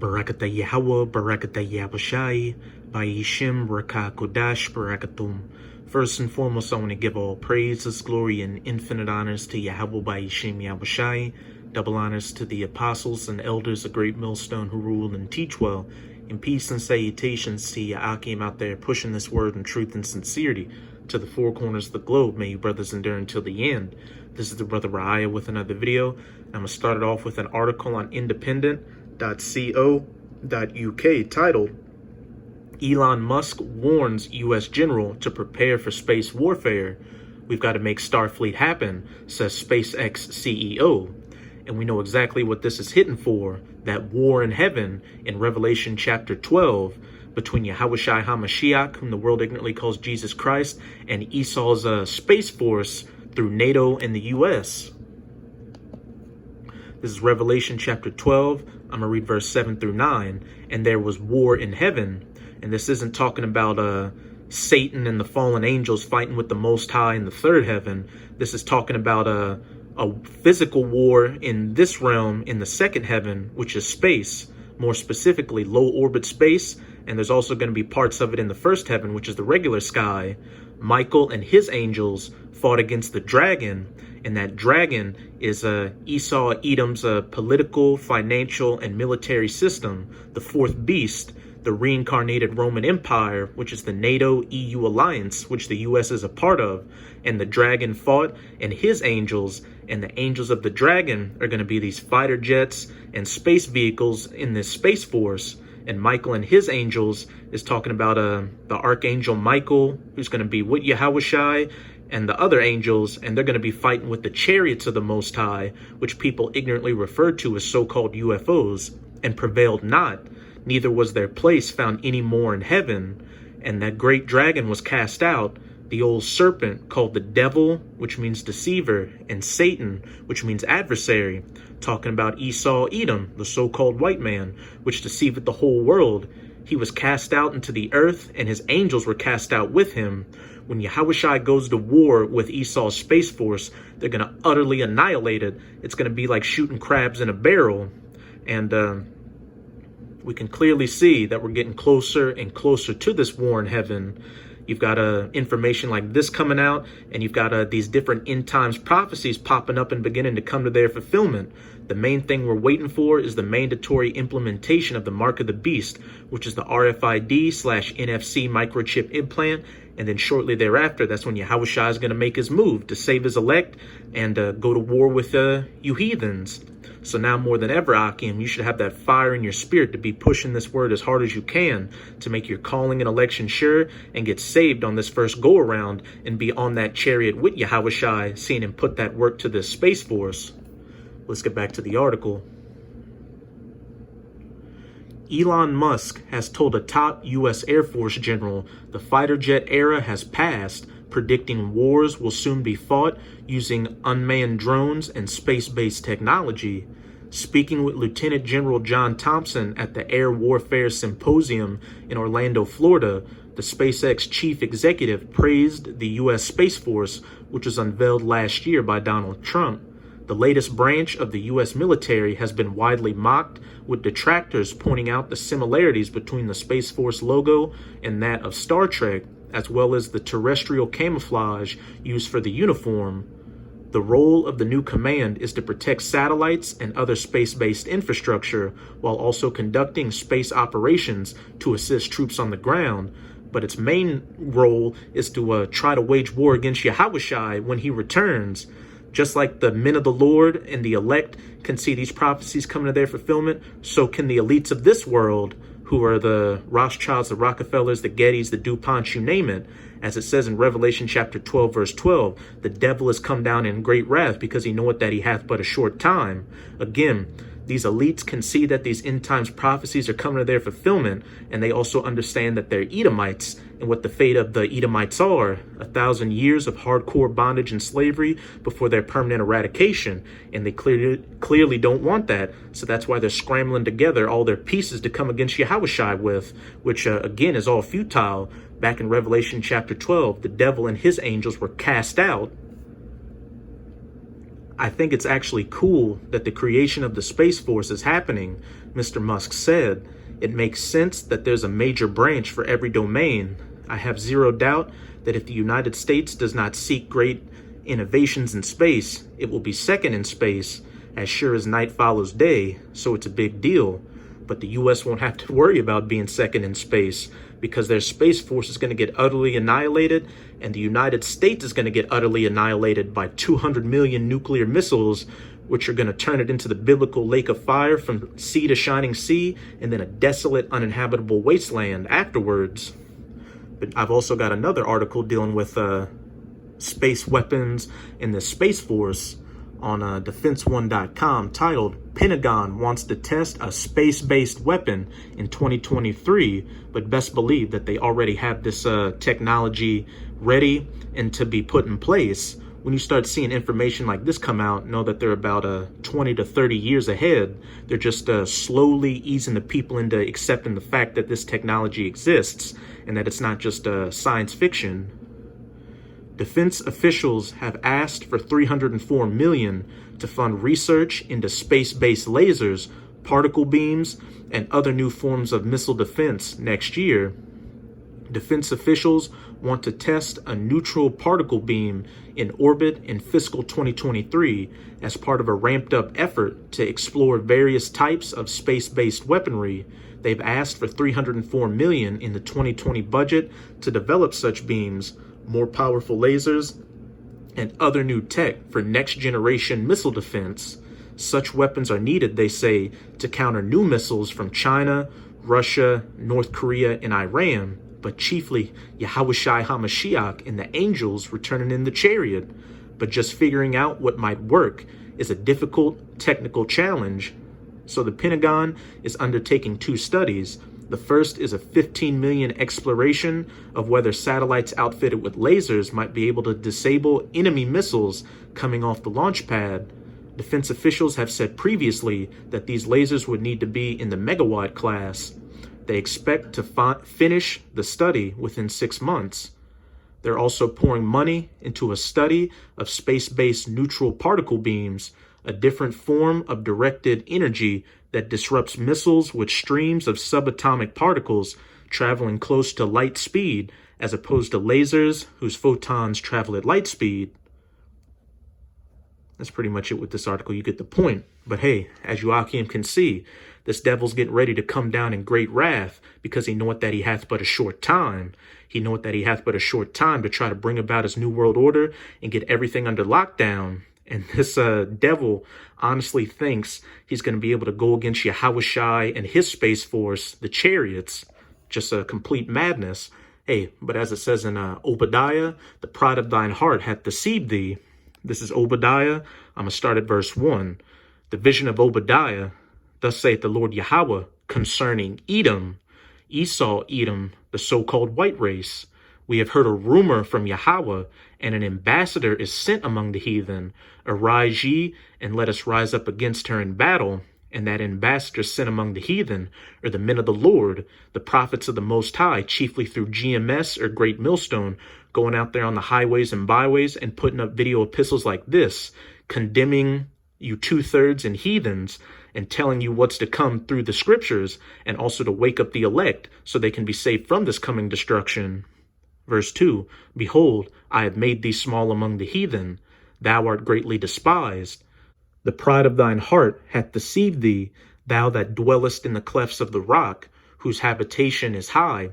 Barakata Yahweh, Barakata Yahushai, Bayishim, Raka Kodash, Barakatum. First and foremost, I want to give all praises, glory, and infinite honors to Yahweh, Bayishim, Yahushai. Double honors to the apostles and elders of Great Millstone who rule and teach well. And peace and salutations to Ya'akim out there pushing this word in truth and sincerity to the four corners of the globe. May you brothers endure until the end. This is the brother Raya with another video. I'm going to start it off with an article on independent.co.uk titled, Elon Musk warns U.S. general to prepare for space warfare. We've got to make Starfleet happen, says SpaceX CEO. And we know exactly what this is hitting for, that war in heaven in Revelation chapter 12 between Yahushai HaMashiach, whom the world ignorantly calls Jesus Christ, and Esau's space force through NATO and the U.S. This is Revelation chapter 12. I'm going to read verse 7 through 9. And there was war in heaven. And this isn't talking about Satan and the fallen angels fighting with the Most High in the third heaven. This is talking about a physical war in this realm in the second heaven, which is space, more specifically low orbit space. And there's also going to be parts of it in the first heaven, which is the regular sky. Michael and his angels fought against the dragon, and that dragon is Esau Edom's political, financial, and military system, the fourth beast, the reincarnated Roman Empire, which is the NATO-EU alliance, which the U.S. is a part of. And the dragon fought, and his angels and the angels of the dragon are going to be these fighter jets and space vehicles in this space force. And Michael and his angels is talking about the archangel Michael, who's going to be with Yahushai, and the other angels, and they're going to be fighting with the chariots of the Most High, which people ignorantly refer to as so-called UFOs, and prevailed not. Neither was their place found any more in heaven. And that great dragon was cast out, the old serpent called the devil, which means deceiver, and Satan, which means adversary, talking about Esau Edom, the so-called white man, which deceiveth the whole world. He was cast out into the earth, and his angels were cast out with him. When Yahushai goes to war with Esau's space force, they're going to utterly annihilate it. It's going to be like shooting crabs in a barrel. And we can clearly see that we're getting closer and closer to this war in heaven. You've got information like this coming out, and you've got these different end times prophecies popping up and beginning to come to their fulfillment. The main thing we're waiting for is the mandatory implementation of the mark of the beast, which is the RFID/NFC microchip implant. And then shortly thereafter, that's when Yahushua is going to make his move to save his elect and go to war with you heathens. So now more than ever, Akim, you should have that fire in your spirit to be pushing this word as hard as you can to make your calling and election sure and get saved on this first go around and be on that chariot with Yahushua, seeing him put that work to this space force. Let's get back to the article. Elon Musk has told a top U.S. Air Force general the fighter jet era has passed, predicting wars will soon be fought using unmanned drones and space-based technology. Speaking with Lieutenant General John Thompson at the Air Warfare Symposium in Orlando, Florida, the SpaceX chief executive praised the U.S. Space Force, which was unveiled last year by Donald Trump. The latest branch of the U.S. military has been widely mocked, with detractors pointing out the similarities between the Space Force logo and that of Star Trek, as well as the terrestrial camouflage used for the uniform. The role of the new command is to protect satellites and other space-based infrastructure, while also conducting space operations to assist troops on the ground. But its main role is to try to wage war against Yahushai when he returns. Just like the men of the Lord and the elect can see these prophecies coming to their fulfillment, so can the elites of this world, who are the Rothschilds, the Rockefellers, the Gettys, the DuPonts, you name it. As it says in Revelation chapter 12, verse 12, the devil is come down in great wrath because he knoweth that he hath but a short time. Again, these elites can see that these end times prophecies are coming to their fulfillment, and they also understand that they're Edomites, and what the fate of the Edomites are, 1,000 years of hardcore bondage and slavery before their permanent eradication, and they clearly don't want that, so that's why they're scrambling together all their pieces to come against Yahushai with, which again is all futile. Back in Revelation chapter 12, the devil and his angels were cast out. I think it's actually cool that the creation of the Space Force is happening, Mr. Musk said. It makes sense that there's a major branch for every domain. I have zero doubt that if the United States does not seek great innovations in space, it will be second in space, as sure as night follows day, so it's a big deal. But the US won't have to worry about being second in space, because their Space Force is going to get utterly annihilated, and the United States is going to get utterly annihilated by 200 million nuclear missiles, which are going to turn it into the biblical lake of fire from sea to shining sea, and then a desolate, uninhabitable wasteland afterwards. But I've also got another article dealing with space weapons and the Space Force on defenseone.com titled "Pentagon Wants to Test a Space-Based Weapon in 2023, but best believe that they already have this technology ready and to be put in place." When you start seeing information like this come out, know that they're about 20 to 30 years ahead. They're just slowly easing the people into accepting the fact that this technology exists and that it's not just science fiction. Defense officials have asked for $304 million to fund research into space-based lasers, particle beams, and other new forms of missile defense next year. Defense officials want to test a neutral particle beam in orbit in fiscal 2023 as part of a ramped-up effort to explore various types of space-based weaponry. They've asked for $304 million in the 2020 budget to develop such beams, more powerful lasers, and other new tech for next-generation missile defense. Such weapons are needed, they say, to counter new missiles from China, Russia, North Korea, and Iran, but chiefly Yahushua HaMashiach and the angels returning in the chariot. But just figuring out what might work is a difficult technical challenge. So the Pentagon is undertaking two studies. The first is a $15 million exploration of whether satellites outfitted with lasers might be able to disable enemy missiles coming off the launch pad. Defense officials have said previously that these lasers would need to be in the megawatt class. They expect to finish the study within 6 months. They're also pouring money into a study of space-based neutral particle beams, a different form of directed energy that disrupts missiles with streams of subatomic particles traveling close to light speed, as opposed to lasers whose photons travel at light speed. That's pretty much it with this article. You get the point. But hey, as Joachim can see, this devil's getting ready to come down in great wrath, because he knoweth that he hath but a short time. He knoweth that he hath but a short time to try to bring about his new world order and get everything under lockdown. And this devil honestly thinks he's going to be able to go against Yahushai and his Space Force, the chariots. Just a complete madness. Hey, but as it says in Obadiah, the pride of thine heart hath deceived thee. This is Obadiah. I'm going to start at verse 1. The vision of Obadiah. Thus saith the Lord Yahweh concerning Edom, Esau, Edom, the so-called white race. We have heard a rumor from Yahweh, and an ambassador is sent among the heathen. Arise ye, and let us rise up against her in battle. And that ambassador sent among the heathen are the men of the Lord, the prophets of the Most High, chiefly through GMS or Great Millstone, going out there on the highways and byways and putting up video epistles like this, condemning you two-thirds and heathens, and telling you what's to come through the scriptures, and also to wake up the elect so they can be saved from this coming destruction. Verse 2, Behold, I have made thee small among the heathen. Thou art greatly despised. The pride of thine heart hath deceived thee, thou that dwellest in the clefts of the rock, whose habitation is high.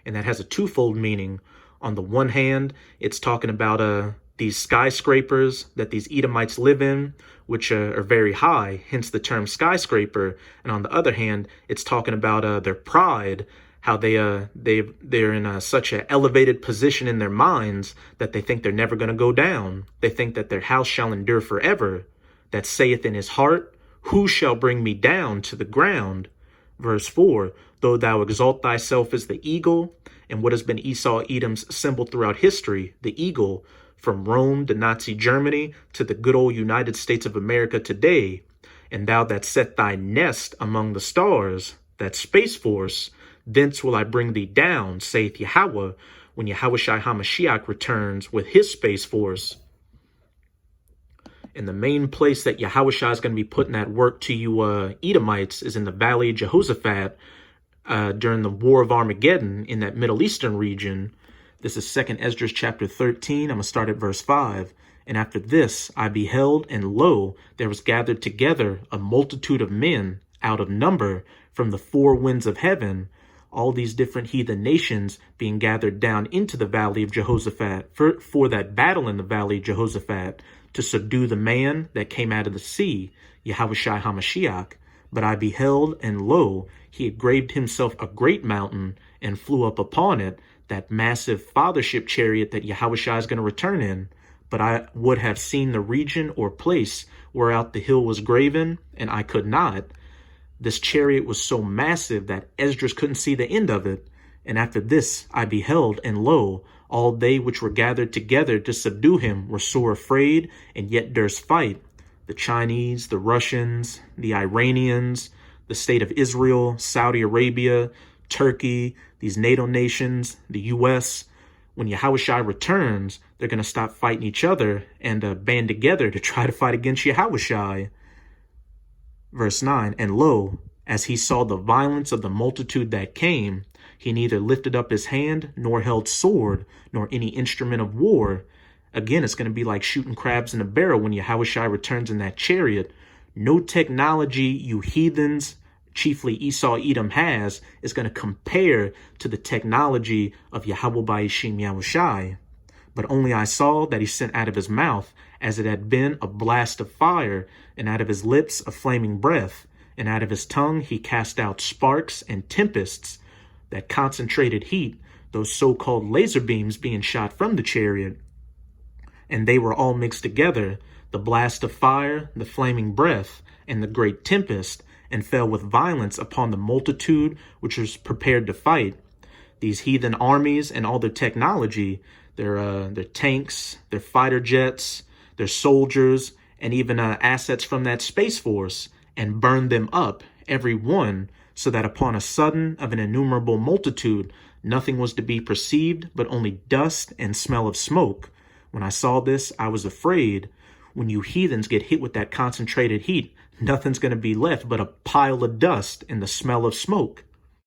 And that has a twofold meaning. On the one hand, it's talking about these skyscrapers that these Edomites live in, which are very high, hence the term skyscraper. And on the other hand, it's talking about their pride, how they're in such an elevated position in their minds that they think they're never going to go down. They think that their house shall endure forever. That saith in his heart, Who shall bring me down to the ground? Verse 4, Though thou exalt thyself as the eagle, and what has been Esau Edom's symbol throughout history, the eagle, from Rome to Nazi Germany to the good old United States of America today, and thou that set thy nest among the stars, that Space Force, thence will I bring thee down, saith Yahweh, when Yahushua HaMashiach returns with his Space Force. And the main place that Yahushua is going to be putting that work to you Edomites is in the Valley of Jehoshaphat during the War of Armageddon in that Middle Eastern region. This is 2nd Esdras chapter 13. I'm going to start at verse 5. And after this I beheld, and lo, there was gathered together a multitude of men out of number from the four winds of heaven, all these different heathen nations being gathered down into the Valley of Jehoshaphat for that battle in the Valley of Jehoshaphat, to subdue the man that came out of the sea, Yahushua HaMashiach. But I beheld, and lo, he had graved himself a great mountain, and flew up upon it, that massive fathership chariot that Yahushua is going to return in. But I would have seen the region or place whereout the hill was graven, and I could not. This chariot was so massive that Esdras couldn't see the end of it. And after this I beheld, and lo, all they which were gathered together to subdue him were sore afraid, and yet durst fight. The Chinese, the Russians, the Iranians, the state of Israel, Saudi Arabia, Turkey, these NATO nations, the U.S. When Yahushua returns, they're going to stop fighting each other and band together to try to fight against Yahushua. Verse 9, and lo, as he saw the violence of the multitude that came, he neither lifted up his hand, nor held sword, nor any instrument of war. Again, it's going to be like shooting crabs in a barrel when Yahushua returns in that chariot. No technology you heathens, chiefly Esau Edom, has is going to compare to the technology of Yahweh Ba'ashim Yahushai. But only I saw that he sent out of his mouth, as it had been, a blast of fire, and out of his lips a flaming breath, and out of his tongue he cast out sparks and tempests, that concentrated heat, those so-called laser beams being shot from the chariot. And they were all mixed together, the blast of fire, the flaming breath, and the great tempest, and fell with violence upon the multitude which was prepared to fight. These heathen armies and all their technology, their tanks, their fighter jets, their soldiers, and even assets from that Space Force, and burned them up, every one, so that upon a sudden of an innumerable multitude, nothing was to be perceived but only dust and smell of smoke. When I saw this, I was afraid. When you heathens get hit with that concentrated heat, nothing's going to be left but a pile of dust and the smell of smoke.